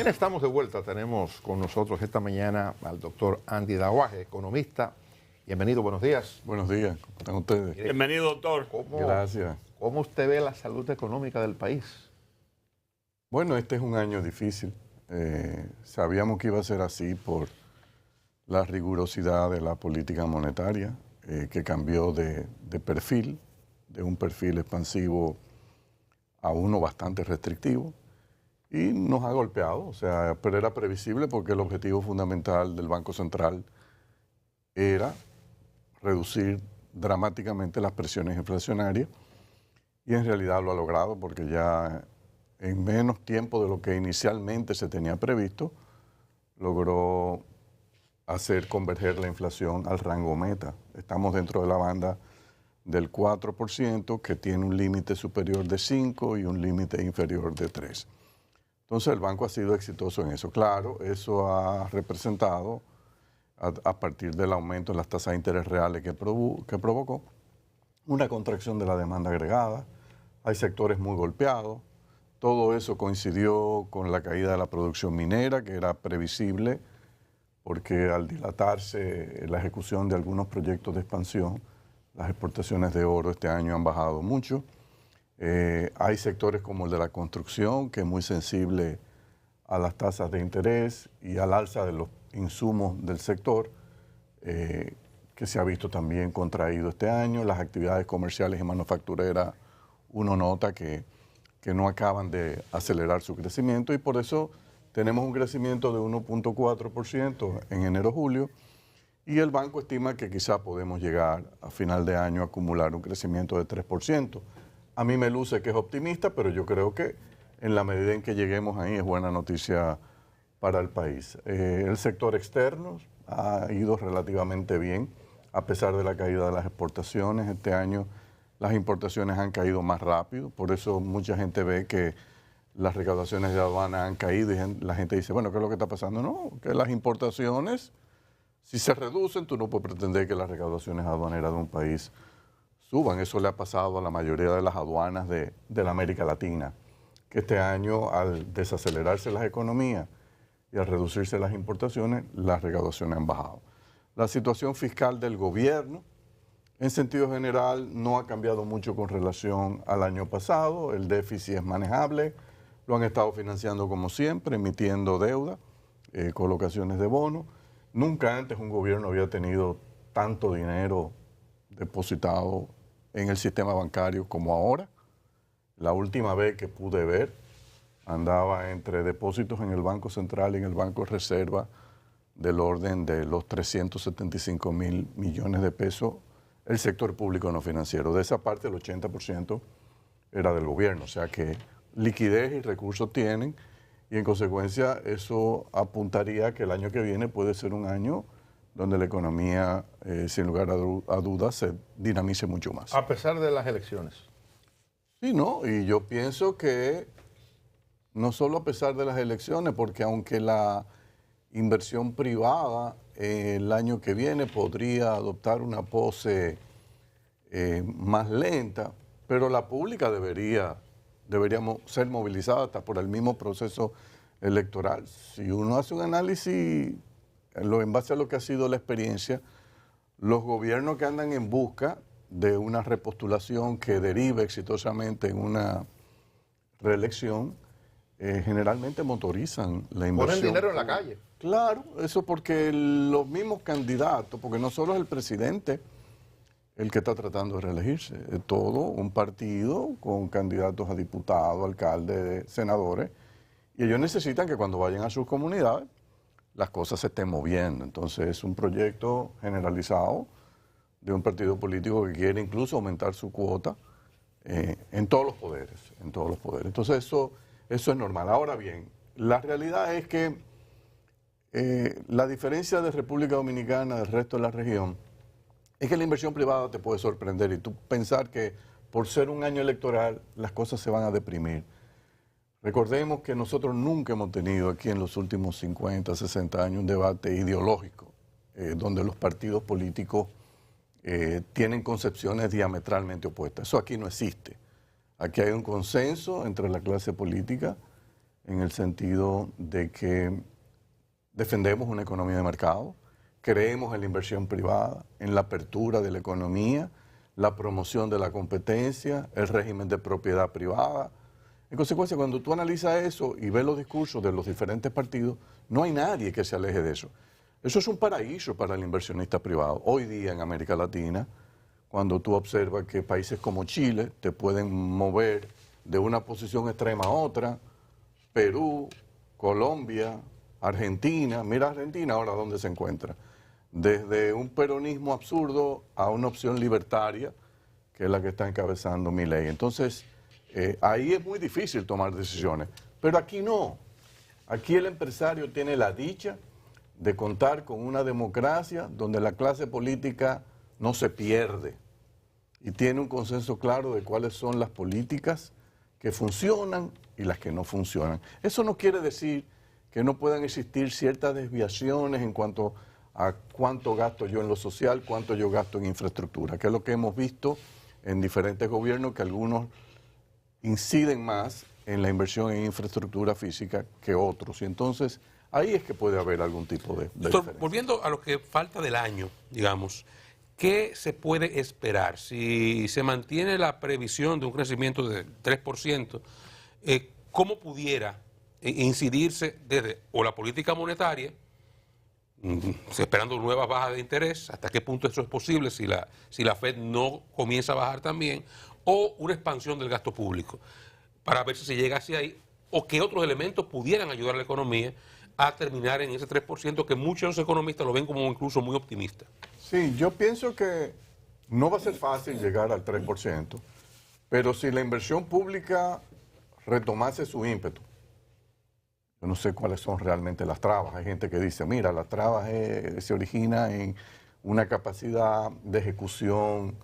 Bien, estamos de vuelta. Tenemos con nosotros esta mañana al doctor Andy Daguaje, economista. Bienvenido, buenos días. Buenos días, ¿cómo están ustedes? Bienvenido, doctor. Gracias. ¿Cómo usted ve la salud económica del país? Bueno, este es un año difícil. Sabíamos que iba a ser así por la rigurosidad de la política monetaria, que cambió de perfil, de un perfil expansivo a uno bastante restrictivo, y nos ha golpeado, pero era previsible porque el objetivo fundamental del Banco Central era reducir dramáticamente las presiones inflacionarias, y en realidad lo ha logrado porque ya en menos tiempo de lo que inicialmente se tenía previsto, logró hacer converger la inflación al rango meta. Estamos dentro de la banda del 4%, que tiene un límite superior de 5 y un límite inferior de 3. Entonces el banco ha sido exitoso en eso. Claro, eso ha representado, a partir del aumento en las tasas de interés reales que provocó, una contracción de la demanda agregada. Hay sectores muy golpeados. Todo eso coincidió con la caída de la producción minera, que era previsible, porque al dilatarse la ejecución de algunos proyectos de expansión, las exportaciones de oro este año han bajado mucho. Hay sectores como el de la construcción, que es muy sensible a las tasas de interés y al alza de los insumos del sector, que se ha visto también contraído este año. Las actividades comerciales y manufactureras, uno nota que no acaban de acelerar su crecimiento, y por eso tenemos un crecimiento de 1.4% en enero-julio, y el banco estima que quizá podemos llegar a final de año a acumular un crecimiento de 3%. A mí me luce que es optimista, pero yo creo que en la medida en que lleguemos ahí es buena noticia para el país. El sector externo ha ido relativamente bien, a pesar de la caída de las exportaciones. Este año las importaciones han caído más rápido, por eso mucha gente ve que las recaudaciones de aduana han caído y la gente dice, bueno, ¿qué es lo que está pasando? No, que las importaciones, si se reducen, tú no puedes pretender que las recaudaciones aduaneras de un país suban. Eso le ha pasado a la mayoría de las aduanas de la América Latina, que este año, al desacelerarse las economías y al reducirse las importaciones, las recaudaciones han bajado. La situación fiscal del gobierno, en sentido general, no ha cambiado mucho con relación al año pasado. El déficit es manejable, lo han estado financiando como siempre, emitiendo deuda, colocaciones de bonos. Nunca antes un gobierno había tenido tanto dinero depositado en el sistema bancario como ahora. La última vez que pude ver, andaba entre depósitos en el Banco Central y en el Banco de Reserva del orden de los 375.000 millones de pesos, el sector público no financiero. De esa parte, el 80% era del gobierno, o sea que liquidez y recursos tienen, y en consecuencia eso apuntaría a que el año que viene puede ser un año donde la economía, sin lugar a dudas, se dinamice mucho más. A pesar de las elecciones. Sí, ¿no? Y yo pienso que no solo a pesar de las elecciones, porque aunque la inversión privada el año que viene podría adoptar una pose más lenta, pero la pública deberíamos ser movilizada hasta por el mismo proceso electoral. Si uno hace un análisis en base a lo que ha sido la experiencia, los gobiernos que andan en busca de una repostulación que derive exitosamente en una reelección, generalmente motorizan la inversión. Ponen dinero en la calle. Claro, eso porque los mismos candidatos, porque no solo es el presidente el que está tratando de reelegirse, es todo un partido con candidatos a diputados, alcaldes, senadores, y ellos necesitan que cuando vayan a sus comunidades las cosas se estén moviendo. Entonces es un proyecto generalizado de un partido político que quiere incluso aumentar su cuota en todos los poderes, Entonces eso es normal. Ahora bien, la realidad es que la diferencia de República Dominicana del resto de la región es que la inversión privada te puede sorprender y tú pensar que por ser un año electoral las cosas se van a deprimir. Recordemos que nosotros nunca hemos tenido aquí en los últimos 50, 60 años un debate ideológico donde los partidos políticos tienen concepciones diametralmente opuestas. Eso aquí no existe. Aquí hay un consenso entre la clase política en el sentido de que defendemos una economía de mercado, creemos en la inversión privada, en la apertura de la economía, la promoción de la competencia, el régimen de propiedad privada. En consecuencia, cuando tú analizas eso y ves los discursos de los diferentes partidos, no hay nadie que se aleje de eso. Eso es un paraíso para el inversionista privado. Hoy día en América Latina, cuando tú observas que países como Chile te pueden mover de una posición extrema a otra, Perú, Colombia, Argentina, mira Argentina ahora dónde se encuentra, desde un peronismo absurdo a una opción libertaria, que es la que está encabezando Milei. Entonces, ahí es muy difícil tomar decisiones, pero aquí no. Aquí el empresario tiene la dicha de contar con una democracia donde la clase política no se pierde y tiene un consenso claro de cuáles son las políticas que funcionan y las que no funcionan. Eso no quiere decir que no puedan existir ciertas desviaciones en cuanto a cuánto gasto yo en lo social, cuánto yo gasto en infraestructura, que es lo que hemos visto en diferentes gobiernos, que algunos inciden más en la inversión en infraestructura física que otros. Y entonces ahí es que puede haber algún tipo de diferencia. Volviendo a lo que falta del año, digamos, ¿qué se puede esperar? Si se mantiene la previsión de un crecimiento del 3%, ¿cómo pudiera incidirse desde o la política monetaria, esperando nuevas bajas de interés, hasta qué punto eso es posible si la Fed no comienza a bajar también, o una expansión del gasto público, para ver si se llega hacia ahí, o qué otros elementos pudieran ayudar a la economía a terminar en ese 3% que muchos economistas lo ven como incluso muy optimista? Sí, yo pienso que no va a ser fácil llegar al 3%, pero si la inversión pública retomase su ímpetu, yo no sé cuáles son realmente las trabas. Hay gente que dice, mira, las trabas se originan en una capacidad de ejecución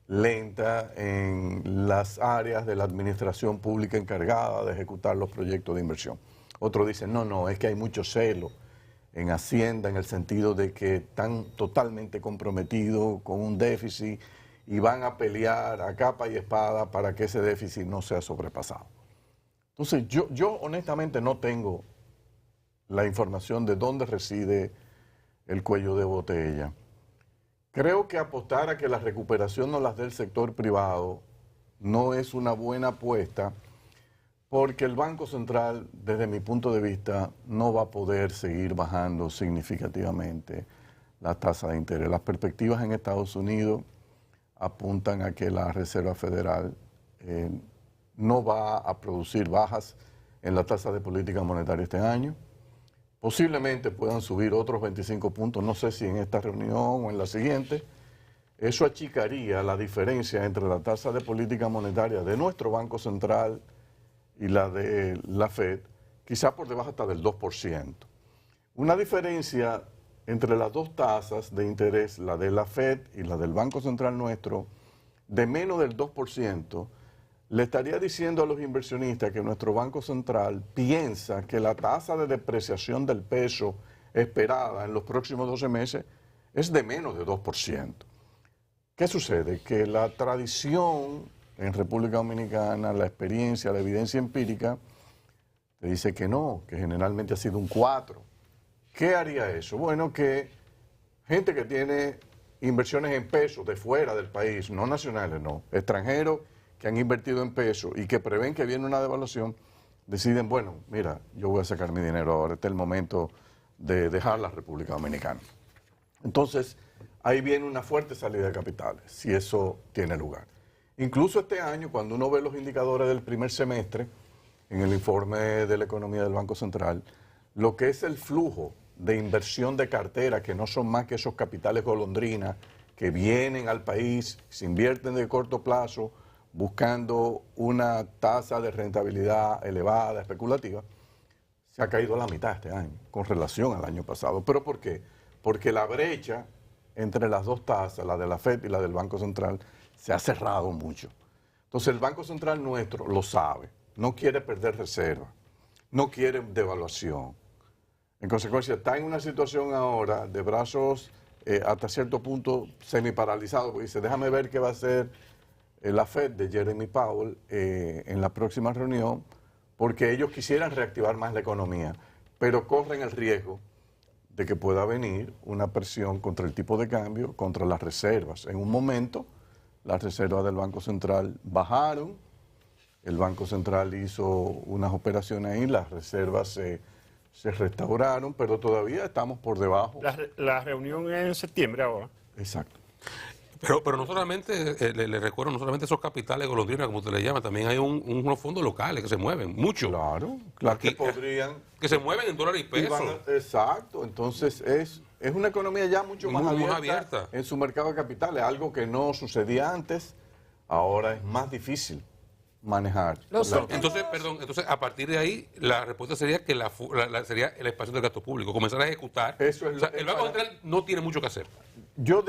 lenta en las áreas de la administración pública encargada de ejecutar los proyectos de inversión. Otros dicen, no, es que hay mucho celo en Hacienda en el sentido de que están totalmente comprometidos con un déficit y van a pelear a capa y espada para que ese déficit no sea sobrepasado. Entonces, yo honestamente no tengo la información de dónde reside el cuello de botella. Creo que apostar a que la recuperación nos las dé el sector privado no es una buena apuesta, porque el Banco Central, desde mi punto de vista, no va a poder seguir bajando significativamente la tasa de interés. Las perspectivas en Estados Unidos apuntan a que la Reserva Federal no va a producir bajas en la tasa de política monetaria este año. Posiblemente puedan subir otros 25 puntos, no sé si en esta reunión o en la siguiente. Eso achicaría la diferencia entre la tasa de política monetaria de nuestro Banco Central y la de la Fed, quizá por debajo hasta del 2%. Una diferencia entre las dos tasas de interés, la de la Fed y la del Banco Central nuestro, de menos del 2%, le estaría diciendo a los inversionistas que nuestro Banco Central piensa que la tasa de depreciación del peso esperada en los próximos 12 meses es de menos de 2%. ¿Qué sucede? Que la tradición en República Dominicana, la experiencia, la evidencia empírica, te dice que no, que generalmente ha sido un 4%. ¿Qué haría eso? Bueno, que gente que tiene inversiones en pesos de fuera del país, no nacionales, no, extranjeros, que han invertido en pesos y que prevén que viene una devaluación, deciden, bueno, mira, yo voy a sacar mi dinero ahora, este es el momento de dejar la República Dominicana. Entonces, ahí viene una fuerte salida de capitales, si eso tiene lugar. Incluso este año, cuando uno ve los indicadores del primer semestre, en el informe de la economía del Banco Central, lo que es el flujo de inversión de cartera, que no son más que esos capitales golondrinas que vienen al país, se invierten de corto plazo, buscando una tasa de rentabilidad elevada, especulativa, se ha caído a la mitad este año, con relación al año pasado. ¿Pero por qué? Porque la brecha entre las dos tasas, la de la Fed y la del Banco Central, se ha cerrado mucho. Entonces el Banco Central nuestro lo sabe, no quiere perder reserva, no quiere devaluación. En consecuencia, está en una situación ahora de brazos hasta cierto punto semiparalizados, porque dice, déjame ver qué va a hacer la Fed de Jeremy Powell en la próxima reunión, porque ellos quisieran reactivar más la economía, pero corren el riesgo de que pueda venir una presión contra el tipo de cambio, contra las reservas. En un momento, las reservas del Banco Central bajaron, el Banco Central hizo unas operaciones ahí, las reservas se restauraron, pero todavía estamos por debajo. La reunión es en septiembre ahora. Exacto. Pero no solamente, le recuerdo, no solamente esos capitales golondrinas, como usted le llama, también hay unos fondos locales que se mueven, mucho. Claro, que podrían... Que se mueven en dólares y pesos. Exacto, entonces es una economía ya mucho más abierta en su mercado de capitales, algo que no sucedía antes, ahora es más difícil manejar. Entonces, a partir de ahí, la respuesta sería que sería la expansión del gasto público, comenzar a ejecutar. Eso es el Banco Central no tiene mucho que hacer. Yo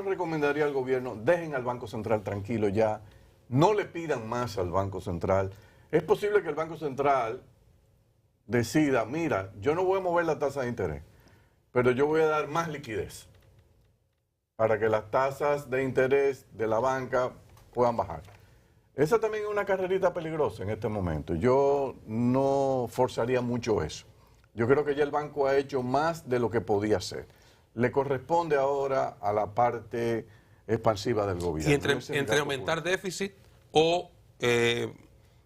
recomendaría al gobierno, dejen al Banco Central tranquilo ya, no le pidan más al Banco Central. Es posible que el Banco Central decida, mira, yo no voy a mover la tasa de interés, pero yo voy a dar más liquidez para que las tasas de interés de la banca puedan bajar. Esa también es una carrerita peligrosa en este momento. Yo no forzaría mucho eso. Yo creo que ya el banco ha hecho más de lo que podía hacer. Le corresponde ahora a la parte expansiva del gobierno. Y entre aumentar déficit o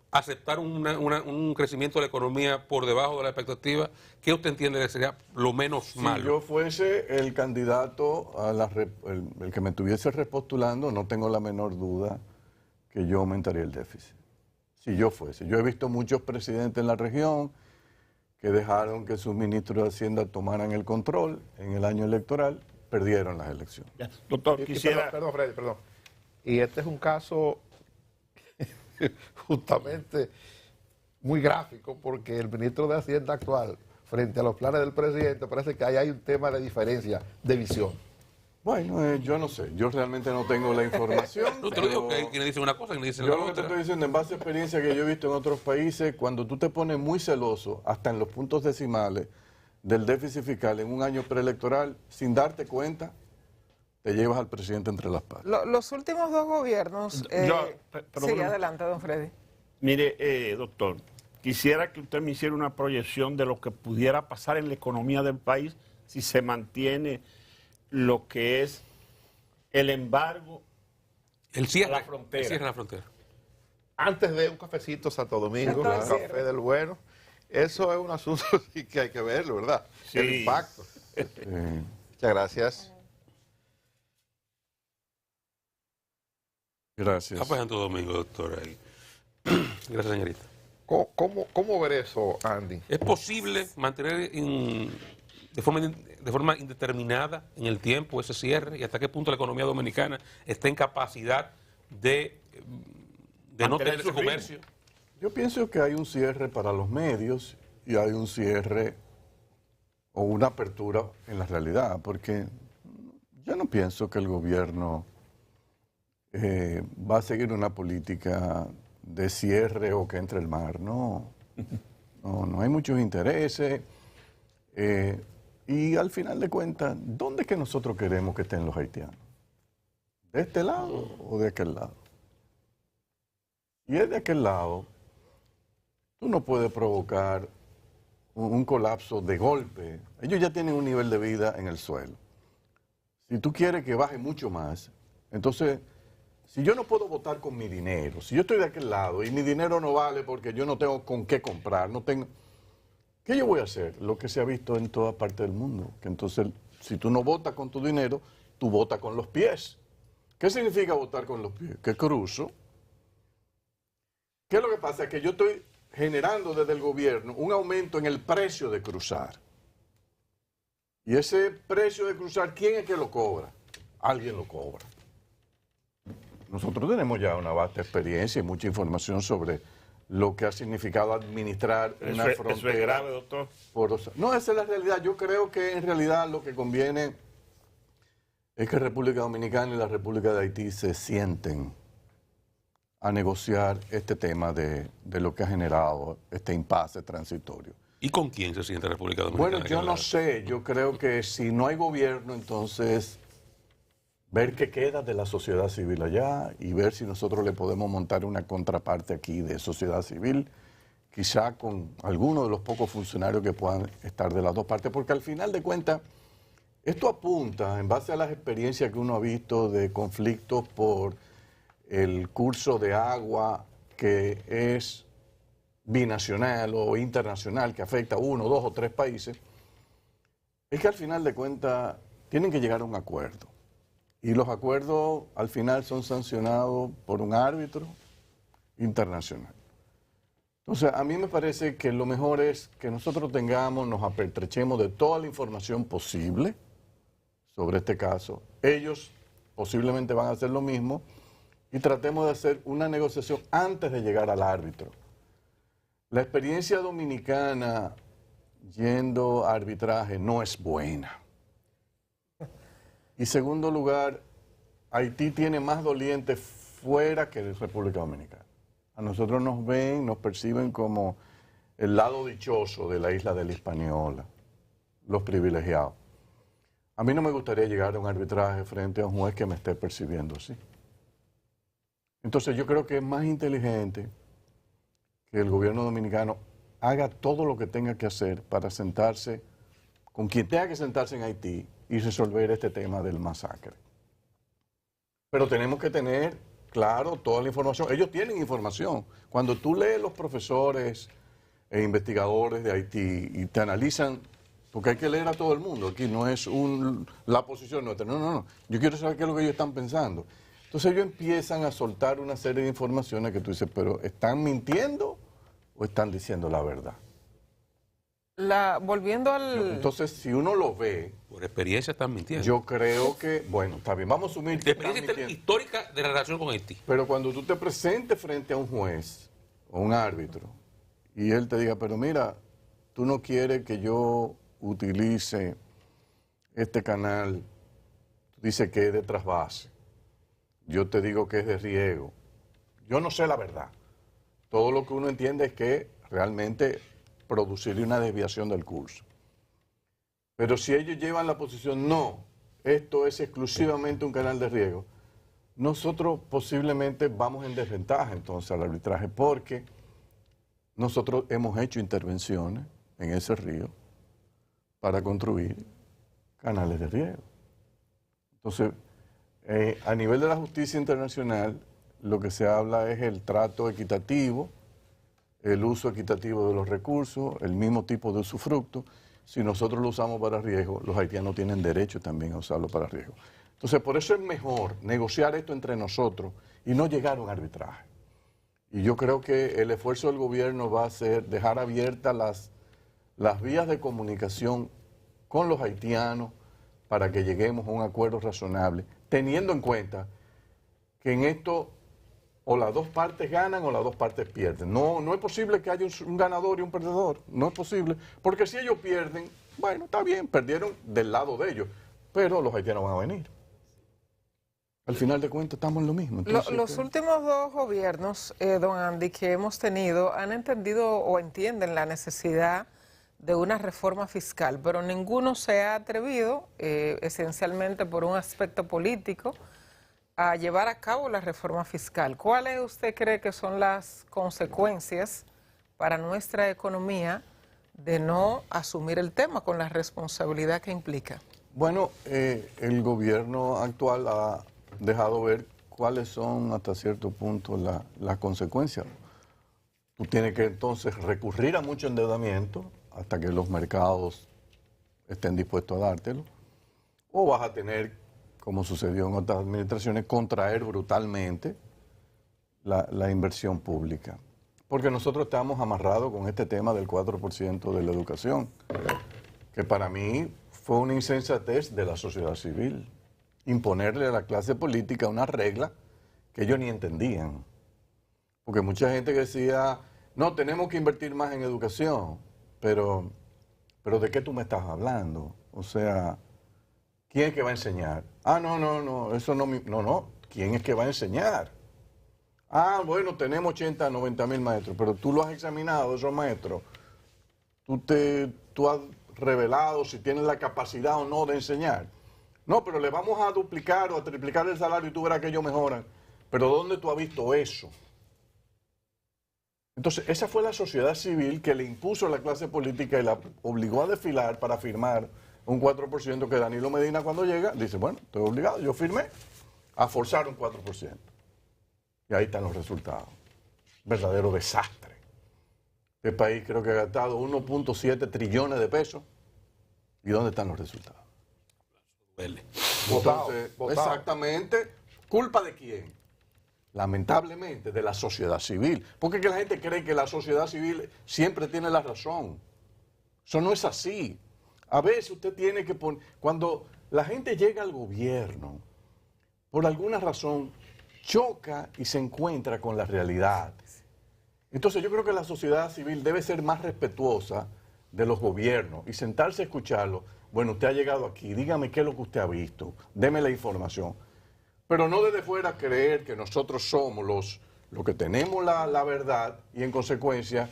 aceptar un crecimiento de la economía por debajo de la expectativa, ¿qué usted entiende que sería lo menos malo? Si yo fuese el candidato, el que me estuviese repostulando, no tengo la menor duda que yo aumentaría el déficit. Si yo fuese. Yo he visto muchos presidentes en la región que dejaron que sus ministros de Hacienda tomaran el control en el año electoral, perdieron las elecciones. Ya. Doctor, quisiera... Perdón, Freddy, perdón. Y este es un caso justamente muy gráfico, porque el ministro de Hacienda actual, frente a los planes del presidente, parece que ahí hay un tema de diferencia de visión. Bueno, yo no sé, yo realmente no tengo la información. No te lo digo, que le dicen una cosa y le dicen la Yo otra. lo que te estoy diciendo, en base a experiencia que yo he visto en otros países, cuando tú te pones muy celoso, hasta en los puntos decimales del déficit fiscal en un año preelectoral, sin darte cuenta, te llevas al presidente entre las patas. Los últimos dos gobiernos... sigue adelante, don Freddy. Mire, doctor, quisiera que usted me hiciera una proyección de lo que pudiera pasar en la economía del país si se mantiene lo que es el embargo El cierre, a la frontera. El cierre a la frontera. Antes de un cafecito Santo Domingo, el café del bueno, eso es un asunto sí que hay que verlo, ¿verdad? Sí. El impacto. Muchas gracias. Gracias. Está Santo Domingo, doctor. Ahí. Gracias, señorita. ¿Cómo ver eso, Andy? ¿Es posible mantener de forma indeterminada en el tiempo ese cierre? ¿Y hasta qué punto la economía dominicana está en capacidad de no tener ese comercio? Yo pienso que hay un cierre para los medios y hay un cierre o una apertura en la realidad, porque yo no pienso que el gobierno va a seguir una política de cierre o que entre el mar. No hay muchos intereses. Y al final de cuentas, ¿dónde es que nosotros queremos que estén los haitianos? ¿De este lado o de aquel lado? Y es de aquel lado, tú no puedes provocar un colapso de golpe. Ellos ya tienen un nivel de vida en el suelo. Si tú quieres que baje mucho más, entonces, si yo no puedo votar con mi dinero, si yo estoy de aquel lado y mi dinero no vale porque yo no tengo con qué comprar, no tengo... ¿Qué yo voy a hacer? Lo que se ha visto en toda parte del mundo. Que entonces, si tú no votas con tu dinero, tú votas con los pies. ¿Qué significa votar con los pies? Que cruzo. ¿Qué es lo que pasa? Que yo estoy generando desde el gobierno un aumento en el precio de cruzar. Y ese precio de cruzar, ¿quién es que lo cobra? Alguien lo cobra. Nosotros tenemos ya una vasta experiencia y mucha información sobre lo que ha significado administrar una frontera. Eso es grave, doctor. No, esa es la realidad. Yo creo que en realidad lo que conviene es que República Dominicana y la República de Haití se sienten a negociar este tema de lo que ha generado este impasse transitorio. ¿Y con quién se siente República Dominicana? Bueno, yo no sé. Yo creo que si no hay gobierno, entonces ver qué queda de la sociedad civil allá y ver si nosotros le podemos montar una contraparte aquí de sociedad civil quizá con algunos de los pocos funcionarios que puedan estar de las dos partes, porque al final de cuentas, esto apunta, en base a las experiencias que uno ha visto de conflictos por el curso de agua que es binacional o internacional, que afecta a 1, 2 o 3 países, es que al final de cuentas tienen que llegar a un acuerdo. Y los acuerdos al final son sancionados por un árbitro internacional. Entonces, a mí me parece que lo mejor es que nosotros nos apertrechemos de toda la información posible sobre este caso. Ellos posiblemente van a hacer lo mismo y tratemos de hacer una negociación antes de llegar al árbitro. La experiencia dominicana yendo a arbitraje no es buena. Y segundo lugar, Haití tiene más dolientes fuera que República Dominicana. A nosotros nos ven, nos perciben como el lado dichoso de la isla de la Hispaniola, los privilegiados. A mí no me gustaría llegar a un arbitraje frente a un juez que me esté percibiendo así. Entonces yo creo que es más inteligente que el gobierno dominicano haga todo lo que tenga que hacer para sentarse con quien tenga que sentarse en Haití y resolver este tema del masacre. Pero tenemos que tener, claro, toda la información. Ellos tienen información. Cuando tú lees los profesores e investigadores de Haití y te analizan, porque hay que leer a todo el mundo, aquí no es la posición nuestra, no. Yo quiero saber qué es lo que ellos están pensando. Entonces ellos empiezan a soltar una serie de informaciones que tú dices, pero ¿están mintiendo o están diciendo la verdad? Volviendo al... Entonces, si uno lo ve... Por experiencia están mintiendo. Yo creo que, bueno, está bien, vamos a asumir que de experiencia histórica de la relación con Haití. Pero cuando tú te presentes frente a un juez o un árbitro y él te diga, pero mira, tú no quieres que yo utilice este canal, tú dices que es de trasvase, yo te digo que es de riego, yo no sé la verdad. Todo lo que uno entiende es que realmente produciría una desviación del curso. Pero si ellos llevan la posición, no, esto es exclusivamente un canal de riego, nosotros posiblemente vamos en desventaja entonces al arbitraje, porque nosotros hemos hecho intervenciones en ese río para construir canales de riego. Entonces, a nivel de la justicia internacional, lo que se habla es el trato equitativo, el uso equitativo de los recursos, el mismo tipo de usufructo. Si nosotros lo usamos para riesgo, los haitianos tienen derecho también a usarlo para riesgo. Entonces, por eso es mejor negociar esto entre nosotros y no llegar a un arbitraje. Y yo creo que el esfuerzo del gobierno va a ser dejar abiertas las vías de comunicación con los haitianos para que lleguemos a un acuerdo razonable, teniendo en cuenta que en esto o las dos partes ganan o las dos partes pierden. No es posible que haya un ganador y un perdedor. No es posible. Porque si ellos pierden, bueno, está bien, perdieron del lado de ellos. Pero los haitianos van a venir. Al final de cuentas estamos en lo mismo. Entonces, los últimos dos gobiernos, don Andy, que hemos tenido, han entendido o entienden la necesidad de una reforma fiscal, pero ninguno se ha atrevido, esencialmente por un aspecto político, a llevar a cabo la reforma fiscal. ¿Cuáles usted cree que son las consecuencias para nuestra economía de no asumir el tema con la responsabilidad que implica? Bueno, el gobierno actual ha dejado ver cuáles son hasta cierto punto las consecuencias. Tú tienes que entonces recurrir a mucho endeudamiento hasta que los mercados estén dispuestos a dártelo, o vas a tener, como sucedió en otras administraciones, contraer brutalmente la inversión pública. Porque nosotros estamos amarrados con este tema del 4% de la educación, que para mí fue una insensatez de la sociedad civil, imponerle a la clase política una regla que ellos ni entendían. Porque mucha gente decía, no, tenemos que invertir más en educación, pero ¿de qué tú me estás hablando? O sea, ¿quién es que va a enseñar? Ah, no, eso no, ¿quién es que va a enseñar? Ah, bueno, tenemos 80, 90 mil maestros, pero tú lo has examinado, esos maestros. Tú has revelado si tienen la capacidad o no de enseñar. No, pero le vamos a duplicar o a triplicar el salario y tú verás que ellos mejoran. Pero ¿dónde tú has visto eso? Entonces, esa fue la sociedad civil que le impuso a la clase política y la obligó a desfilar para firmar un 4% que Danilo Medina cuando llega dice, bueno, estoy obligado, yo firmé a forzar un 4%. Y ahí están los resultados. Verdadero desastre. El país creo que ha gastado 1.7 trillones de pesos. ¿Y dónde están los resultados? Entonces, exactamente, ¿culpa de quién? Lamentablemente, de la sociedad civil. Porque es que la gente cree que la sociedad civil siempre tiene la razón. Eso no es así. A veces usted tiene que poner... Cuando la gente llega al gobierno, por alguna razón, choca y se encuentra con la realidad. Entonces yo creo que la sociedad civil debe ser más respetuosa de los gobiernos y sentarse a escucharlo. Bueno, usted ha llegado aquí, dígame qué es lo que usted ha visto, deme la información. Pero no desde fuera creer que nosotros somos los que tenemos la verdad y en consecuencia,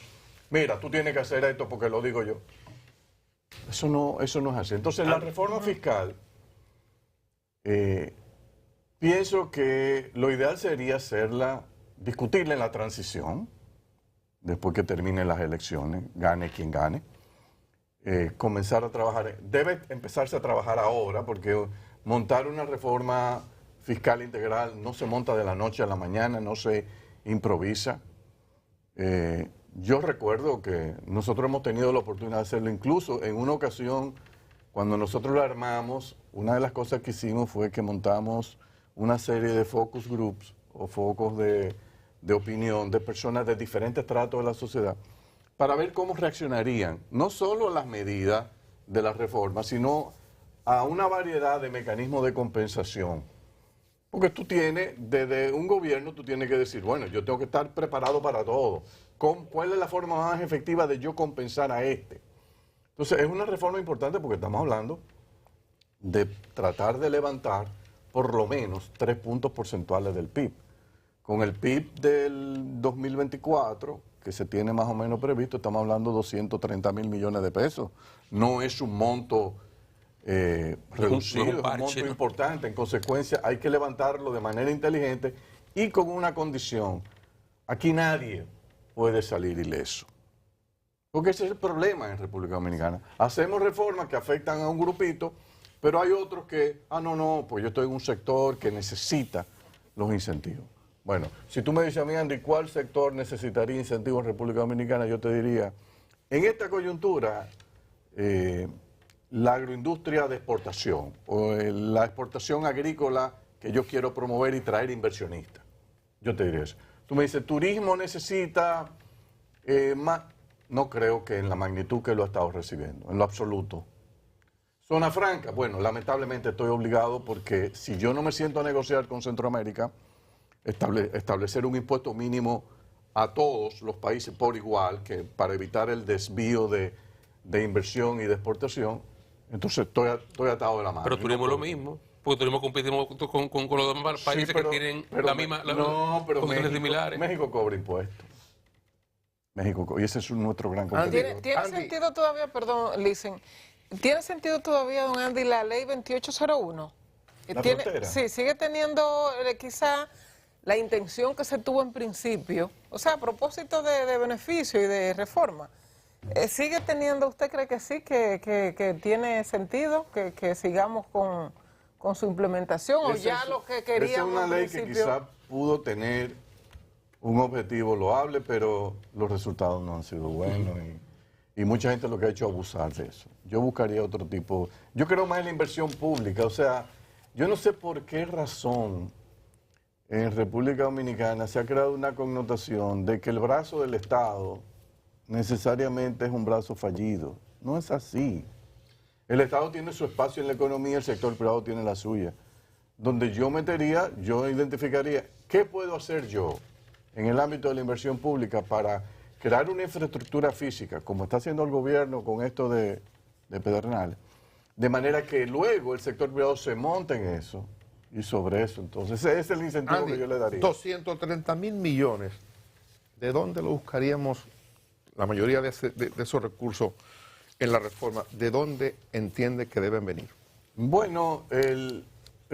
mira, tú tienes que hacer esto porque lo digo yo. Eso no es así. Entonces la reforma fiscal, pienso que lo ideal sería discutirla en la transición, después que terminen las elecciones, gane quien gane. Comenzar a trabajar, debe empezarse a trabajar ahora, porque montar una reforma fiscal integral no se monta de la noche a la mañana, no se improvisa. Yo recuerdo que nosotros hemos tenido la oportunidad de hacerlo, incluso en una ocasión, cuando nosotros lo armamos, una de las cosas que hicimos fue que montamos una serie de focus groups o focos de opinión de personas de diferentes tratos de la sociedad, para ver cómo reaccionarían, no solo a las medidas de la reforma, sino a una variedad de mecanismos de compensación. Porque tú tienes, desde un gobierno, tú tienes que decir, bueno, yo tengo que estar preparado para todo. ¿Cuál es la forma más efectiva de yo compensar a este? Entonces, es una reforma importante porque estamos hablando de tratar de levantar por lo menos 3 puntos porcentuales del PIB. Con el PIB del 2024, que se tiene más o menos previsto, estamos hablando de 230 mil millones de pesos. No es un monto reducido, es un monto importante. En consecuencia, hay que levantarlo de manera inteligente y con una condición. Aquí nadie puede salir ileso. Porque ese es el problema en República Dominicana. Hacemos reformas que afectan a un grupito, pero hay otros que, pues yo estoy en un sector que necesita los incentivos. Bueno, si tú me dices a mí, Andy, ¿cuál sector necesitaría incentivos en República Dominicana? Yo te diría, en esta coyuntura, la agroindustria de exportación o la exportación agrícola que yo quiero promover y traer inversionistas. Yo te diría eso. Tú me dices, turismo necesita más. No creo que en la magnitud que lo ha estado recibiendo, en lo absoluto. Zona franca, bueno, lamentablemente estoy obligado porque si yo no me siento a negociar con Centroamérica, establecer un impuesto mínimo a todos los países por igual, que para evitar el desvío de inversión y de exportación, entonces estoy atado de la mano. Pero turismo es lo mismo, porque turismo competimos con los demás países, sí, pero, que tienen la misma condiciones similares. México cobra impuestos. Y ese es nuestro gran competidor. ¿Tiene sentido todavía, perdón, Lisen, ¿tiene sentido todavía, don Andy, la ley 2801? ¿La frontera? Sí, sigue teniendo quizá la intención que se tuvo en principio, o sea, a propósito de beneficio y de reforma. ¿Sigue teniendo, usted cree que sí, que tiene sentido, que sigamos con su implementación, o ya lo que queríamos? Es una ley que quizá pudo tener un objetivo loable, pero los resultados no han sido buenos y mucha gente lo que ha hecho es abusar de eso. Yo buscaría otro tipo, yo creo más en la inversión pública, o sea, yo no sé por qué razón en República Dominicana se ha creado una connotación de que el brazo del Estado necesariamente es un brazo fallido. No es así. El Estado tiene su espacio en la economía, el sector privado tiene la suya. Donde yo identificaría, ¿qué puedo hacer yo en el ámbito de la inversión pública para crear una infraestructura física, como está haciendo el gobierno con esto de Pedernales, de manera que luego el sector privado se monte en eso y sobre eso? Entonces, ese es el incentivo, Andy, que yo le daría. 230 mil millones, ¿de dónde lo buscaríamos la mayoría de esos recursos en la reforma? ¿De dónde entiende que deben venir? Bueno, el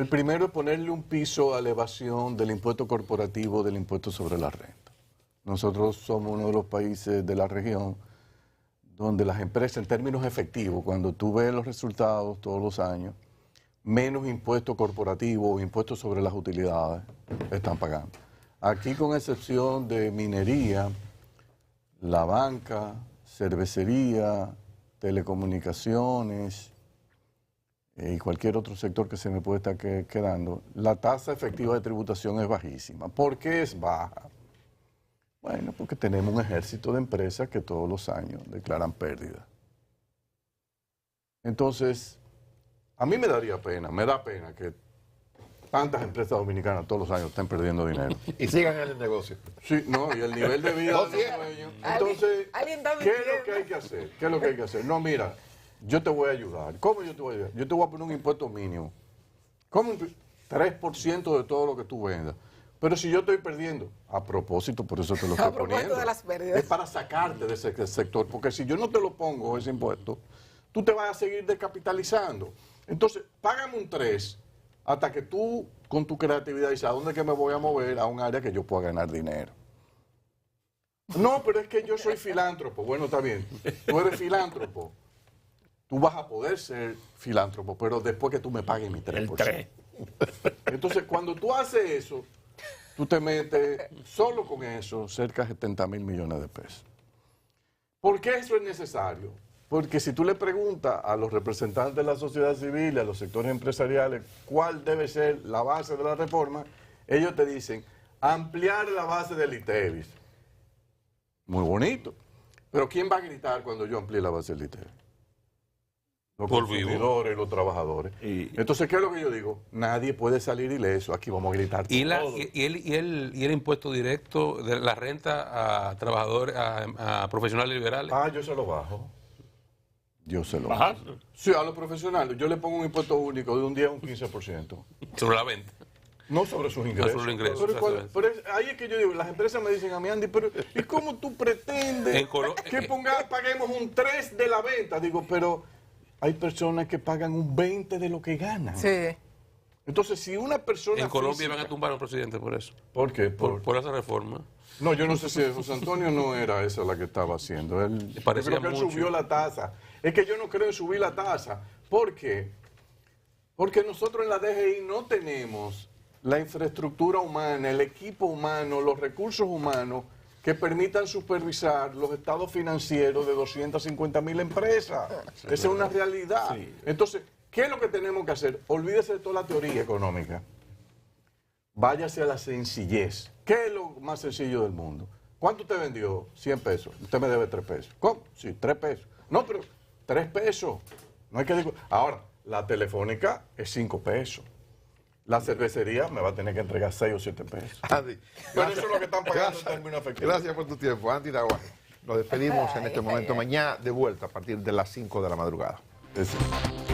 primero es ponerle un piso a la evasión del impuesto corporativo, del impuesto sobre la renta. Nosotros somos uno de los países de la región donde las empresas, en términos efectivos, cuando tú ves los resultados todos los años, menos impuestos corporativos o impuestos sobre las utilidades están pagando. Aquí, con excepción de minería, la banca, cervecería, telecomunicaciones y cualquier otro sector que se me puede estar quedando, la tasa efectiva de tributación es bajísima. ¿Por qué es baja? Bueno, porque tenemos un ejército de empresas que todos los años declaran pérdida. Entonces, a mí me daría pena, me da pena que tantas empresas dominicanas todos los años estén perdiendo dinero. Y sigan en el negocio. Sí, no, y el nivel de vida de los dueños. Entonces, ¿Alguien está ¿qué es mintiendo? lo que hay que hacer? ¿Qué es lo que hay que hacer? No, mira, yo te voy a ayudar. ¿Cómo yo te voy a ayudar? Yo te voy a poner un impuesto mínimo. ¿Cómo? 3% de todo lo que tú vendas. Pero si yo estoy perdiendo, a propósito, por eso te lo estoy propósito poniendo. de las pérdidas. Es para sacarte de ese sector, porque si yo no te lo pongo, ese impuesto, tú te vas a seguir descapitalizando. Entonces, págame un 3 hasta que tú, con tu creatividad, dices, ¿a dónde es que me voy a mover? A un área que yo pueda ganar dinero. No, pero es que yo soy filántropo. Bueno, está bien. Tú eres filántropo. Tú vas a poder ser filántropo, pero después que tú me pagues mi 3%. El 3. Entonces, cuando tú haces eso, tú te metes solo con eso cerca de 70,000 millones de pesos. ¿Por qué eso es necesario? Porque si tú le preguntas a los representantes de la sociedad civil y a los sectores empresariales cuál debe ser la base de la reforma, ellos te dicen ampliar la base del ITEVIS. Muy bonito. Pero ¿quién va a gritar cuando yo amplíe la base del ITEVIS? Los Por vivo. consumidores, los trabajadores. Entonces, ¿qué es lo que yo digo? Nadie puede salir ileso. Aquí vamos a gritar Y todos. el impuesto directo de la renta a trabajadores, a profesionales liberales. Ah, yo se lo bajo. Yo se lo bajo. ¿Bajarlo? Sí, a los profesionales. Yo le pongo un impuesto único de un 10 a un 15%. Sobre la venta. No sobre sus ingresos. sobre los ingresos, Pero, exactamente. pero ahí es que yo digo, las empresas me dicen a mí, Andy, pero ¿y cómo tú pretendes En que paguemos un 3 de la venta? Digo, pero hay personas que pagan un 20 de lo que ganan. Sí. Entonces, si una persona En Colombia física- van a tumbar al presidente por eso. ¿Por qué? Por esa reforma. No, yo no sé si José Antonio no era esa la que estaba haciendo. Él, yo parecía creo que él mucho. subió la tasa. Es que yo no creo en subir la tasa. ¿Por qué? Porque nosotros en la DGI no tenemos la infraestructura humana, el equipo humano, los recursos humanos que permitan supervisar los estados financieros de 250,000 empresas. Esa es una realidad. Sí. Entonces, ¿qué es lo que tenemos que hacer? Olvídese de toda la teoría económica. Váyase a la sencillez. ¿Qué es lo más sencillo del mundo? ¿Cuánto usted vendió? 100 pesos. Usted me debe 3 pesos. ¿Cómo? Sí, 3 pesos. No, pero 3 pesos. No hay que decir. Ahora, la telefónica es 5 pesos. La cervecería me va a tener que entregar 6 o 7 pesos. Andy, Pero eso es lo que están pagando gracias, en términos efectivos. gracias por tu tiempo, Andy Naguá. Nos despedimos en este momento. Mañana de vuelta a partir de las 5 de la madrugada. Sí.